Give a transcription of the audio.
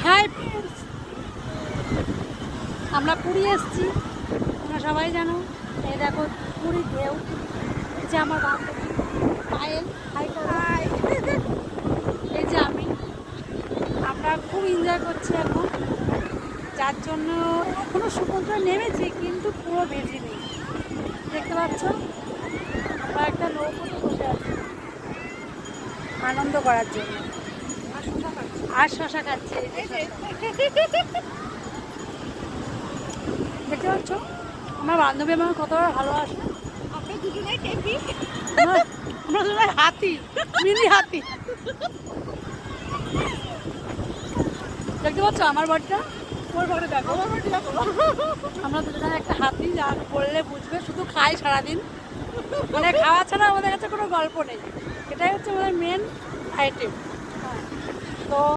Hi friends, আমরা পুরী এসেছি। তোমরা সবাই জানো। এই দেখো পুরীর ঢেউ। এই যে আমার বান্ধবী পায়েল, হাই করো। এই যে আমি। আমরা খুব এনজয় করছি এখন, যার জন্য এখনো সমুদ্রে নেমেছি কিন্তু পুরো ভেজি নেই। দেখতে পাচ্ছ, আমরা একটা নৌকোতে বসে আছি আনন্দ করার জন্য। আর শশা খাচ্ছে। দেখতে পাচ্ছ আমার বান্ধবী আমার কতটা ভালোবাসে। আমরা দুজনেই টেপি। আমরা দুজনে হাতি, মিনি হাতি। দেখতে পাচ্ছ আমার বাড়িটা, ওর ঘরে দেখো, আমার বাড়ি দেখো। আমরা দুজনে একটা হাতি, যা বললে বুঝবে। শুধু খাই সারাদিন, মানে খাওয়া ছাড়া আমাদের কাছে কোনো গল্প নেই। এটাই হচ্ছে আমাদের মেন আইটেম। তো